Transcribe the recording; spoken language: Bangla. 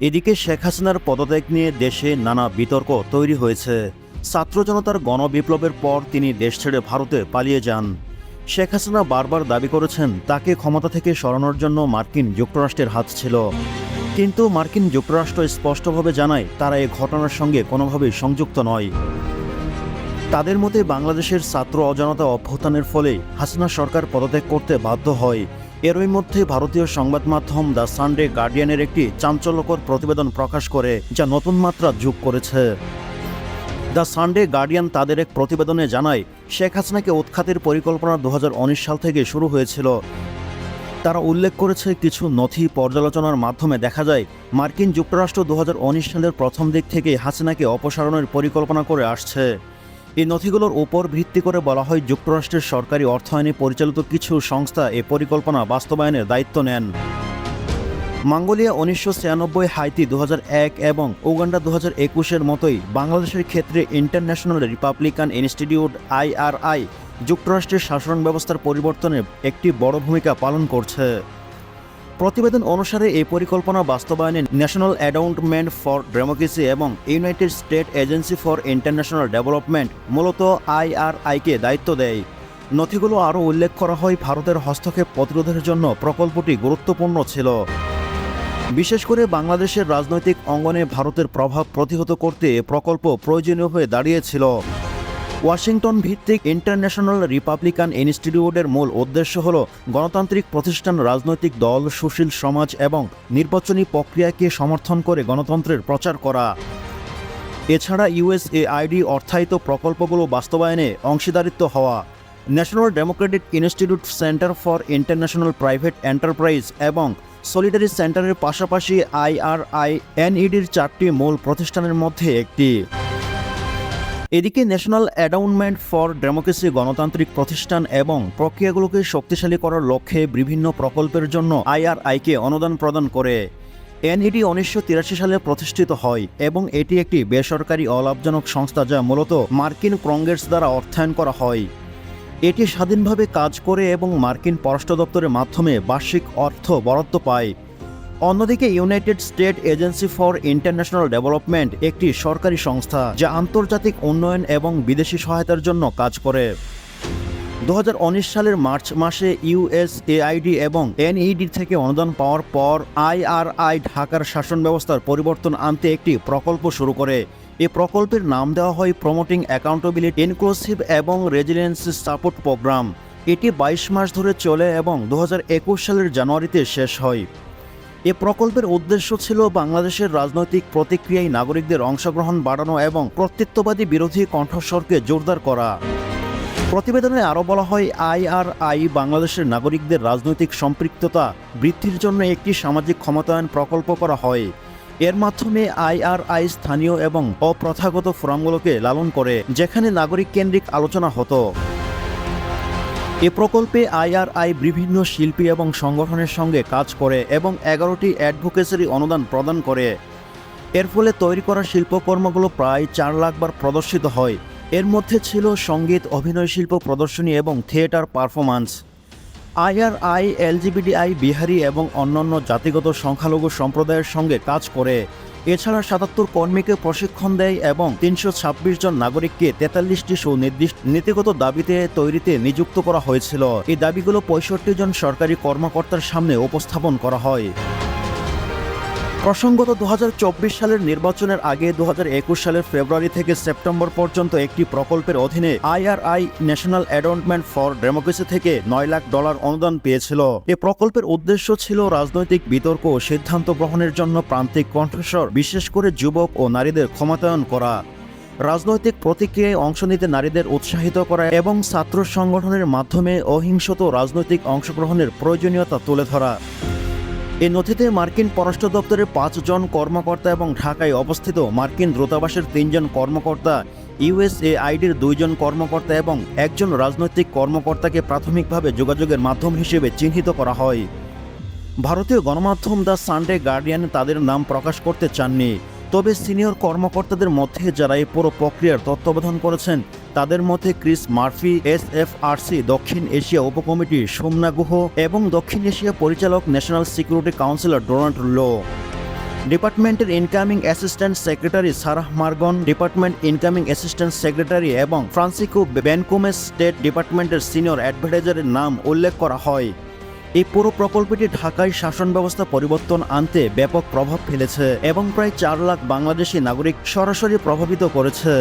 এদিকে শেখ হাসিনার পদত্যাগ নিয়ে দেশে নানা বিতর্ক তৈরি হয়েছে। ছাত্র জনতার গণবিপ্লবের পর তিনি দেশ ছেড়ে ভারতে পালিয়ে যান। শেখ হাসিনা বারবার দাবি করেছেন তাকে ক্ষমতা থেকে সরানোর জন্য মার্কিন যুক্তরাষ্ট্রের হাত ছিল, কিন্তু মার্কিন যুক্তরাষ্ট্র স্পষ্টভাবে জানায় তারা এই ঘটনার সঙ্গে কোনোভাবেই সংযুক্ত নয়। তাদের মতে বাংলাদেশের ছাত্র অজনতা অভ্যুত্থানের ফলে হাসিনা সরকার পদত্যাগ করতে বাধ্য হয়। এরই মধ্যে ভারতীয় সংবাদ মাধ্যম দ্য সানডে গার্ডিয়ানের একটি চাঞ্চল্যকর প্রতিবেদন প্রকাশ করে, যা নতুন মাত্রা যোগ করেছে। দ্য সানডে গার্ডিয়ান তাদের এক প্রতিবেদনে জানায়, শেখ হাসিনাকে উৎখাতের পরিকল্পনা 2019 সাল থেকে শুরু হয়েছিল। তারা উল্লেখ করেছে, কিছু নথি পর্যালোচনার মাধ্যমে দেখা যায় মার্কিন যুক্তরাষ্ট্র 2019 সালের প্রথম দিক থেকে হাসিনাকে অপসারণের পরিকল্পনা করে আসছে। এই নথিগুলোর উপর ভিত্তি করে বলা হয়, যুক্তরাষ্ট্রের সরকারি অর্থায়নে পরিচালিত কিছু সংস্থা এ পরিকল্পনা বাস্তবায়নের দায়িত্ব নেন। মঙ্গোলিয়া 1996, হাইতি 2001 এবং উগান্ডা 2021-এর মতোই বাংলাদেশের ক্ষেত্রে ইন্টারন্যাশনাল রিপাবলিকান ইনস্টিটিউট IRI যুক্তরাষ্ট্রের শাসন ব্যবস্থার পরিবর্তনে একটি বড় ভূমিকা পালন করছে। প্রতিবেদন অনুসারে এই পরিকল্পনা বাস্তবায়নে ন্যাশনাল এন্ডাউমেন্ট ফর ডেমোক্রেসি এবং United state agency for international development মূলত IRI-কে দায়িত্ব দেয়। নথিগুলো আরও উল্লেখ করা হয়, ভারতের হস্তক্ষেপ প্রতিরোধের জন্য প্রকল্পটি গুরুত্বপূর্ণ ছিল। বিশেষ করে বাংলাদেশের রাজনৈতিক অঙ্গনে ভারতের প্রভাব প্রতিহত করতে এ প্রকল্প প্রয়োজনীয় হয়ে দাঁড়িয়েছিল। ওয়াশিংটন ভিত্তিক ইন্টারন্যাশনাল রিপাবলিকান ইনস্টিটিউটের মূল উদ্দেশ্য হল গণতান্ত্রিক প্রতিষ্ঠান, রাজনৈতিক দল, সুশীল সমাজ এবং নির্বাচনী প্রক্রিয়াকে সমর্থন করে গণতন্ত্রের প্রচার করা। এছাড়া USAID অর্থায়িত প্রকল্পগুলো বাস্তবায়নে অংশীদারিত্ব হওয়া। National Democratic institute, centre for international private enterprise এবং সলিডারি সেন্টারের পাশাপাশি IRI-NEDর 4টি মূল প্রতিষ্ঠানের মধ্যে একটি। এদিকে ন্যাশনাল এন্ডাউমেন্ট ফর ডেমোক্রেসি গণতান্ত্রিক প্রতিষ্ঠান এবং প্রক্রিয়াগুলোকে শক্তিশালী করার লক্ষ্যে বিভিন্ন প্রকল্পের জন্য IRI-কে অনুদান প্রদান করে। NED 1983 সালে প্রতিষ্ঠিত হয় এবং এটি একটি বেসরকারি অলাভজনক সংস্থা, যা মূলত মার্কিন কংগ্রেস দ্বারা অর্থায়ন করা হয়। এটি স্বাধীনভাবে কাজ করে এবং মার্কিন পররাষ্ট্র দপ্তরের মাধ্যমে বার্ষিক অর্থ বরাদ্দ পায়। অন্যদিকে United state agency for international development একটি সরকারি সংস্থা, যা আন্তর্জাতিক উন্নয়ন এবং বিদেশি সহায়তার জন্য কাজ করে। 2019 সালের মার্চ মাসে USAID এবং NED থেকে অনুদান পাওয়ার পর IRI ঢাকার শাসন ব্যবস্থার পরিবর্তন আনতে একটি প্রকল্প শুরু করে। এই প্রকল্পের নাম দেওয়া হয় প্রমোটিং অ্যাকাউন্টেবিলিটি, ইনক্লুসিভ এবং রেজিলিয়েন্স সাপোর্ট প্রোগ্রাম। এটি 22 মাস ধরে চলে এবং 2021 সালের জানুয়ারিতে শেষ হয়। এ প্রকল্পের উদ্দেশ্য ছিল বাংলাদেশের রাজনৈতিক প্রতিক্রিয়ায় নাগরিকদের অংশগ্রহণ বাড়ানো এবং কর্তৃত্ববাদী বিরোধী কণ্ঠস্বরকে জোরদার করা। প্রতিবেদনে আরও বলা হয়, IRI বাংলাদেশের নাগরিকদের রাজনৈতিক সম্পৃক্ততা বৃদ্ধির জন্য একটি সামাজিক ক্ষমতায়ন প্রকল্প করা হয়। এর মাধ্যমে IRI স্থানীয় এবং অপ্রথাগত ফোরামগুলোকে লালন করে, যেখানে নাগরিক কেন্দ্রিক আলোচনা হতো। এ প্রকল্পে IRI বিভিন্ন শিল্পী এবং সংগঠনের সঙ্গে কাজ করে এবং 11টি অ্যাডভোকেসি অনুদান প্রদান করে। এর ফলে তৈরি করা শিল্পকর্মগুলো প্রায় 4 লাখ বার প্রদর্শিত হয়। এর মধ্যে ছিল সঙ্গীত, অভিনয় শিল্প প্রদর্শনী এবং theatre performance. IRI LGBTI, Bihari এবং অন্যান্য জাতিগত সংখ্যালঘু সম্প্রদায়ের সঙ্গে কাজ করে। এছাড়া 77 কর্মীকে প্রশিক্ষণ দেয় এবং 326 জন নাগরিককে 43টি সুনির্দিষ্ট নীতিগত দাবিতে তৈরিতে নিযুক্ত করা হয়েছিল। এই দাবিগুলো 65 জন সরকারি কর্মকর্তার সামনে উপস্থাপন করা হয়। প্রসঙ্গত 2024 সালের নির্বাচনের আগে 2021 সালের ফেব্রুয়ারি থেকে সেপ্টেম্বর পর্যন্ত একটি প্রকল্পের অধীনে IRI national endowment for democracy থেকে $9 লাখ অনুদান পেয়েছিল। এ প্রকল্পের উদ্দেশ্য ছিল রাজনৈতিক বিতর্ক ও সিদ্ধান্ত গ্রহণের জন্য প্রান্তিক কণ্ঠস্বর, বিশেষ করে যুবক ও নারীদের ক্ষমতায়ন করা, রাজনৈতিক প্রতিক্রিয়ায় অংশ নিতে নারীদের উৎসাহিত করা এবং ছাত্র সংগঠনের মাধ্যমে অহিংসত রাজনৈতিক অংশগ্রহণের প্রয়োজনীয়তা তুলে ধরা। এই নথিতে মার্কিন পররাষ্ট্র দপ্তরের 5 জন কর্মকর্তা এবং ঢাকায় অবস্থিত মার্কিন দূতাবাসের 3 জন কর্মকর্তা, USAIDর 2 জন কর্মকর্তা এবং একজন রাজনৈতিক কর্মকর্তাকে প্রাথমিকভাবে যোগাযোগের মাধ্যম হিসেবে চিহ্নিত করা হয়। ভারতীয় গণমাধ্যম দ্য সানডে গার্ডিয়ান তাদের নাম প্রকাশ করতে চাননি, তবে সিনিয়র কর্মকর্তাদের মধ্যে যারা এই পুরো প্রক্রিয়ার তত্ত্বাবধান করেছেন তাদের মধ্যে ক্রিস মার্ফি, SFRC দক্ষিণ এশিয়া উপকমিটি সোমনা গুহ এবং দক্ষিণ এশিয়া পরিচালক national security councillor Donald Lu. ডিপার্টমেন্টের incoming assistant secretary Sarah Margon, department incoming assistant secretary এবং ফ্রান্সিসকো বেনকুমেস স্টেট ডিপার্টমেন্টের সিনিয়র অ্যাডভাইজারের নাম উল্লেখ করা হয়। এই পুরো প্রকল্পটি ঢাকায় শাসন ব্যবস্থা পরিবর্তন আনতে ব্যাপক প্রভাব ফেলেছে এবং প্রায় 4 লাখ বাংলাদেশি নাগরিক সরাসরি প্রভাবিত করেছে।